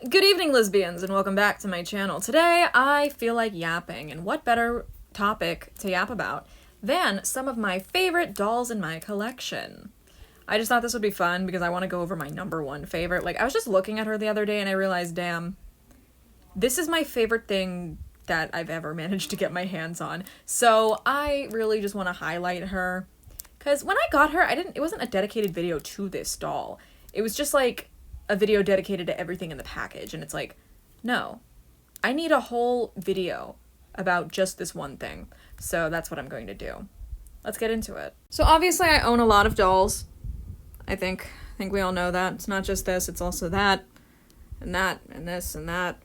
Good evening, lesbians, and welcome back to my channel. Today, I feel like yapping, and what better topic to yap about than some of my favorite dolls in my collection. I just thought this would be fun because I want to go over my number one favorite. Like, I was just looking at her the other day and I realized, damn, this is my favorite thing that I've ever managed to get my hands on. So I really just want to highlight her. Because when I got her, it wasn't a dedicated video to this doll. It was just like a video dedicated to everything in the package, and it's like, no, I need a whole video about just this one thing. So that's what I'm going to do. Let's get into it. So obviously I own a lot of dolls. I think we all know that. It's not just this, it's also that, and this, and that.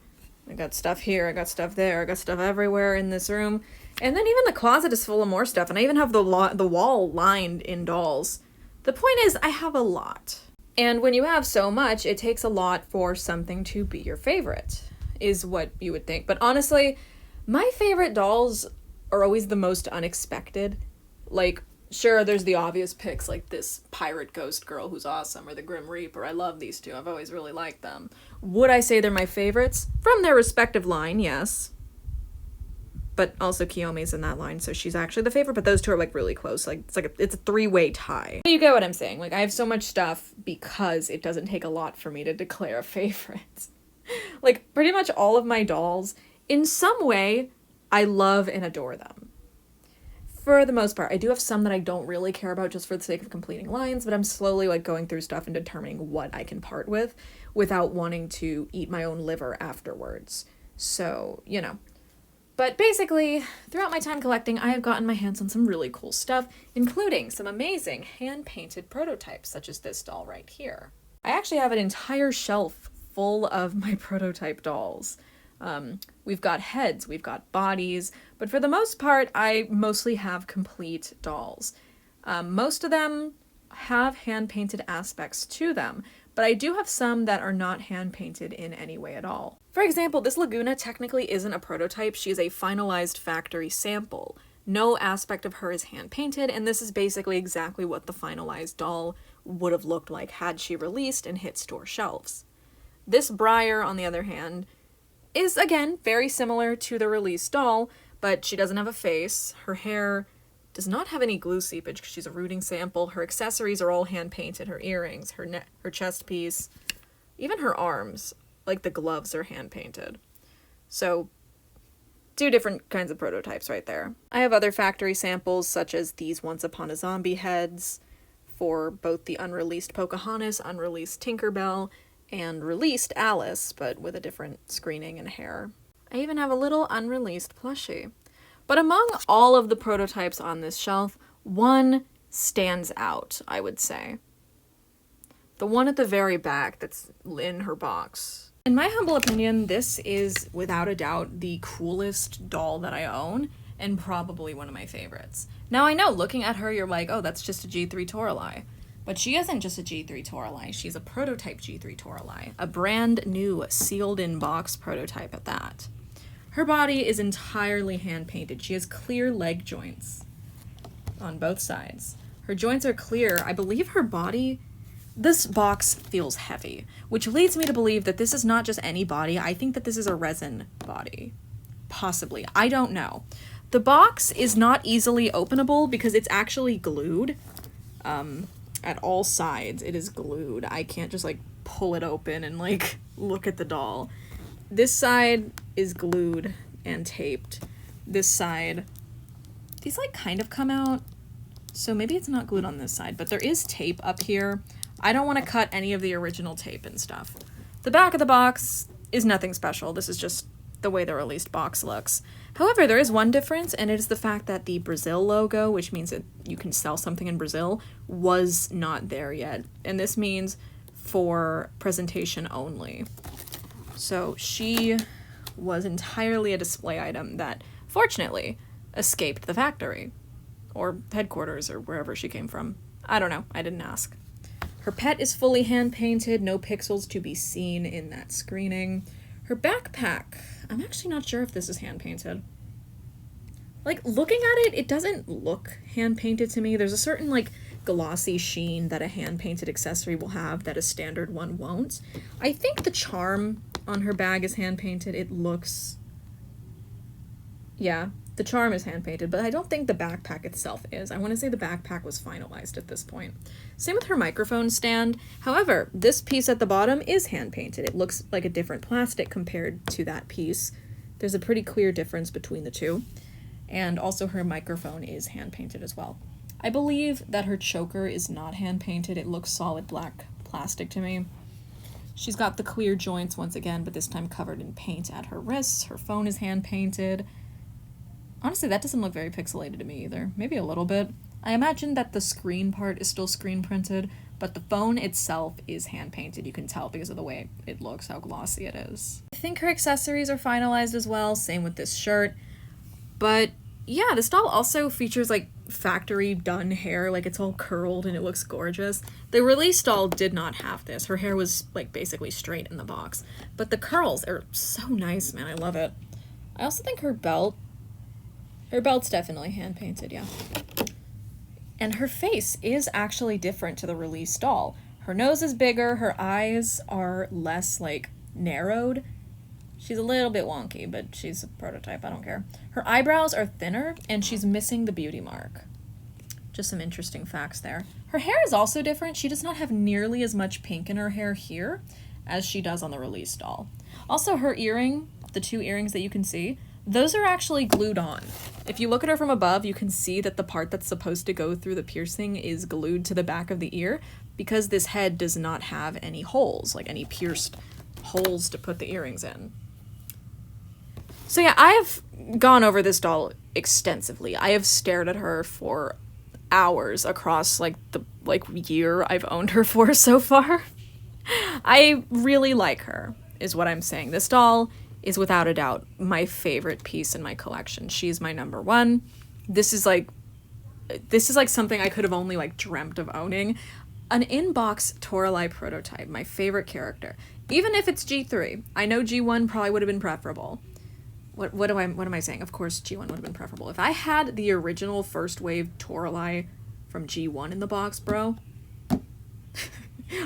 I got stuff here, I got stuff there, I got stuff everywhere in this room. And then even the closet is full of more stuff, and I even have the wall lined in dolls. The point is, I have a lot. And when you have so much, it takes a lot for something to be your favorite, is what you would think. But honestly, my favorite dolls are always the most unexpected. Like, sure, there's the obvious picks, like this pirate ghost girl who's awesome, or the Grim Reaper. I love these two. I've always really liked them. Would I say they're my favorites? From their respective line, yes. But also Kiyomi's in that line, so she's actually the favorite, but those two are like really close. Like it's a three-way tie. You get what I'm saying? Like, I have so much stuff because it doesn't take a lot for me to declare a favorite. Like, pretty much all of my dolls, in some way, I love and adore them. For the most part. I do have some that I don't really care about just for the sake of completing lines, but I'm slowly like going through stuff and determining what I can part with without wanting to eat my own liver afterwards. So, you know. But basically, throughout my time collecting, I have gotten my hands on some really cool stuff, including some amazing hand-painted prototypes, such as this doll right here. I actually have an entire shelf full of my prototype dolls. We've got heads, we've got bodies, but for the most part, I mostly have complete dolls. Most of them have hand-painted aspects to them, but I do have some that are not hand-painted in any way at all. For example, this Laguna technically isn't a prototype, she is a finalized factory sample. No aspect of her is hand-painted, and this is basically exactly what the finalized doll would have looked like had she released and hit store shelves. This Briar, on the other hand, is, again, very similar to the released doll, but she doesn't have a face, her hair does not have any glue seepage because she's a rooting sample, her accessories are all hand-painted, her earrings, her chest piece, even her arms, like the gloves, are hand-painted. So, two different kinds of prototypes right there. I have other factory samples, such as these Once Upon a Zombie heads, for both the unreleased Pocahontas, unreleased Tinkerbell, and released Alice, but with a different screening and hair. I even have a little unreleased plushie. But among all of the prototypes on this shelf, one stands out, I would say. The one at the very back that's in her box. In my humble opinion, this is, without a doubt, the coolest doll that I own, and probably one of my favorites. Now I know, looking at her, you're like, oh, that's just a G3 Toralei. But she isn't just a G3 Toralei, she's a prototype G3 Toralei. A brand new, sealed-in box prototype at that. Her body is entirely hand-painted. She has clear leg joints on both sides. Her joints are clear. I believe her body... This box feels heavy, which leads me to believe that this is not just any body. I think that this is a resin body. Possibly. I don't know. The box is not easily openable because it's actually glued. At all sides, it is glued. I can't just, like, pull it open and, like, look at the doll. This side is glued and taped. This side, these like kind of come out, so maybe it's not glued on this side, but there is tape up here. I don't want to cut any of the original tape and stuff. The back of the box is nothing special. This is just the way the released box looks. However, there is one difference, and it is the fact that the Brazil logo, which means that you can sell something in Brazil, was not there yet. And this means for presentation only. So she was entirely a display item that, fortunately, escaped the factory. Or headquarters, or wherever she came from. I don't know, I didn't ask. Her pet is fully hand-painted, no pixels to be seen in that screening. Her backpack, I'm actually not sure if this is hand-painted. Like, looking at it, it doesn't look hand-painted to me. There's a certain, like, glossy sheen that a hand-painted accessory will have that a standard one won't. I think the charm on her bag is hand-painted. It looks... yeah, the charm is hand-painted, but I don't think the backpack itself is. I want to say the backpack was finalized at this point. Same with her microphone stand. However, this piece at the bottom is hand-painted. It looks like a different plastic compared to that piece. There's a pretty clear difference between the two. And also her microphone is hand-painted as well. I believe that her choker is not hand-painted. It looks solid black plastic to me. She's got the clear joints once again, but this time covered in paint at her wrists. Her phone is hand-painted. Honestly, that doesn't look very pixelated to me either. Maybe a little bit. I imagine that the screen part is still screen printed, but the phone itself is hand-painted. You can tell because of the way it looks, how glossy it is. I think her accessories are finalized as well, same with this shirt. But yeah, this doll also features like factory done hair, like it's all curled and it looks gorgeous. The release doll did not have this. Her hair was like basically straight in the box, but the curls are so nice, man. I love it. I also think her belt's definitely hand painted, yeah. And her face is actually different to the release doll. Her nose is bigger, her eyes are less like narrowed. She's a little bit wonky, but she's a prototype, I don't care. Her eyebrows are thinner, and she's missing the beauty mark. Just some interesting facts there. Her hair is also different. She does not have nearly as much pink in her hair here as she does on the release doll. Also, her earring, the two earrings that you can see, those are actually glued on. If you look at her from above, you can see that the part that's supposed to go through the piercing is glued to the back of the ear because this head does not have any holes, like any pierced holes to put the earrings in. So yeah, I have gone over this doll extensively. I have stared at her for hours across the year I've owned her for so far. I really like her, is what I'm saying. This doll is without a doubt my favorite piece in my collection. She's my number one. This is like something I could have only dreamt of owning. An in-box Toralei prototype, my favorite character. Even if it's G3, I know G1 probably would have been preferable. What am I saying? Of course G1 would have been preferable. If I had the original first wave Toralei from G1 in the box, bro,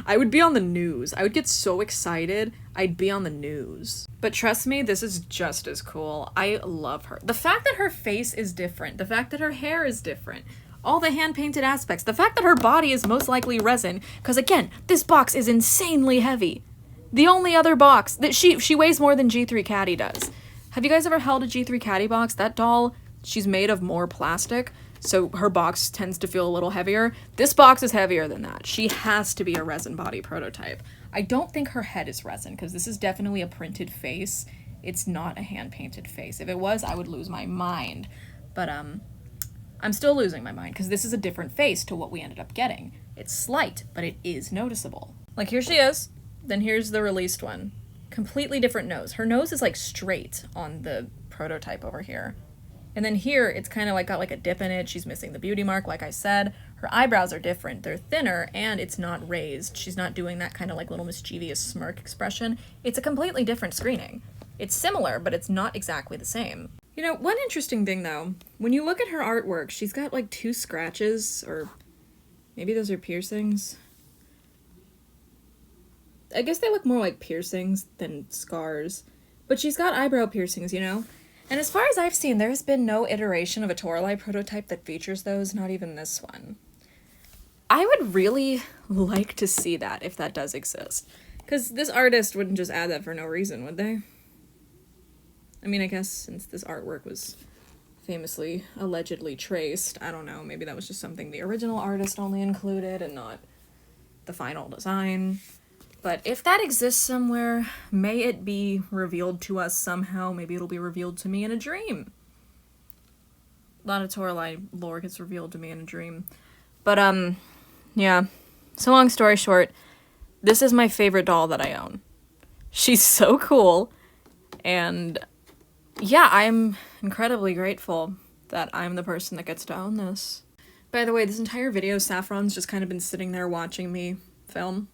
I would be on the news. I would get so excited. I'd be on the news. But trust me, this is just as cool. I love her. The fact that her face is different, the fact that her hair is different, all the hand-painted aspects, the fact that her body is most likely resin, because again, this box is insanely heavy. The only other box that she weighs more than G3 Caddy does. Have you guys ever held a G3 Caddy box? That doll, she's made of more plastic, so her box tends to feel a little heavier. This box is heavier than that. She has to be a resin body prototype. I don't think her head is resin, because this is definitely a printed face. It's not a hand-painted face. If it was, I would lose my mind. But, I'm still losing my mind, because this is a different face to what we ended up getting. It's slight, but it is noticeable. Like, here she is. Then here's the released one. Completely different nose. Her nose is straight on the prototype over here. And then here, it's kind of got a dip in it. She's missing the beauty mark, like I said. Her eyebrows are different. They're thinner, and it's not raised. She's not doing that kind of little mischievous smirk expression. It's a completely different screening. It's similar, but it's not exactly the same. You know, one interesting thing, though, when you look at her artwork, she's got, 2 scratches, or maybe those are piercings. I guess they look more like piercings than scars, but she's got eyebrow piercings, you know? And as far as I've seen, there's been no iteration of a Toralei prototype that features those, not even this one. I would really like to see that, if that does exist. Because this artist wouldn't just add that for no reason, would they? I mean, I guess since this artwork was famously, allegedly traced, I don't know, maybe that was just something the original artist only included and not the final design. But if that exists somewhere, may it be revealed to us somehow. Maybe it'll be revealed to me in a dream. A lot of Toralei lore gets revealed to me in a dream. But, yeah. So long story short, this is my favorite doll that I own. She's so cool. And, yeah, I'm incredibly grateful that I'm the person that gets to own this. By the way, this entire video, Saffron's just kind of been sitting there watching me film.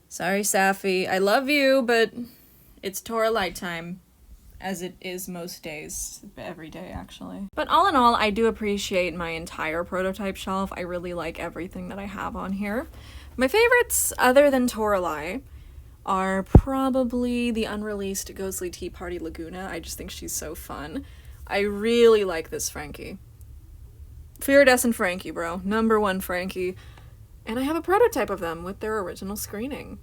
Sorry, Safi. I love you, but it's Toralei time. as it is most days, every day actually. But all in all, I do appreciate my entire prototype shelf. I really like everything that I have on here. My favorites, other than Toralei, are probably the unreleased Ghostly Tea Party Laguna. I just think she's so fun. I really like this Frankie. Iridescent Frankie, bro. #1 Frankie. And I have a prototype of them with their original screening.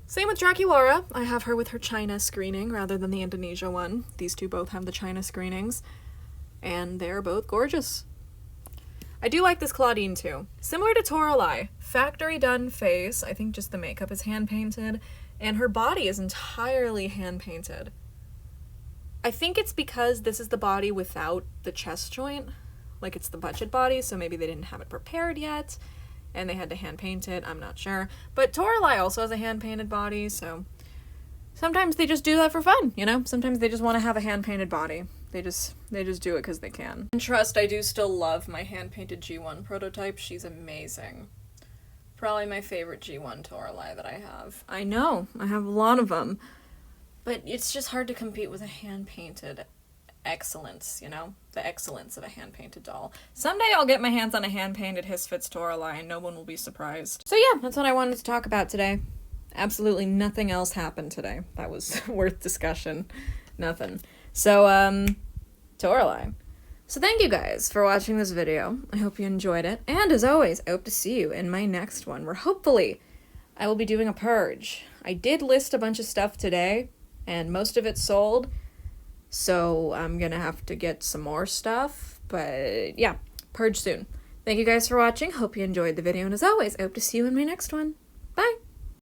Same with Draculaura. I have her with her China screening rather than the Indonesia one. These two both have the China screenings. And they're both gorgeous. I do like this Claudine too. Similar to Toralei. Factory done face. I think just the makeup is hand painted. And her body is entirely hand painted. I think it's because this is the body without the chest joint. Like it's the budget body, so maybe they didn't have it prepared yet. And they had to hand paint it, I'm not sure. But Toralei also has a hand painted body, so sometimes they just do that for fun, you know? Sometimes they just want to have a hand painted body. They just do it because they can. And trust, I do still love my hand painted G1 prototype. She's amazing. Probably my favorite G1 Toralei that I have. I know, I have a lot of them. But it's just hard to compete with a hand painted excellence, you know? The excellence of a hand-painted doll. Someday I'll get my hands on a hand-painted Hisfits Toralei and no one will be surprised. So yeah, that's what I wanted to talk about today. Absolutely nothing else happened today that was worth discussion. Nothing. So, Toralei. So thank you guys for watching this video. I hope you enjoyed it. And as always, I hope to see you in my next one, where hopefully I will be doing a purge. I did list a bunch of stuff today, and most of it sold. So I'm gonna have to get some more stuff, but yeah, purge soon. Thank you guys for watching. Hope you enjoyed the video, and as always, I hope to see you in my next one. Bye!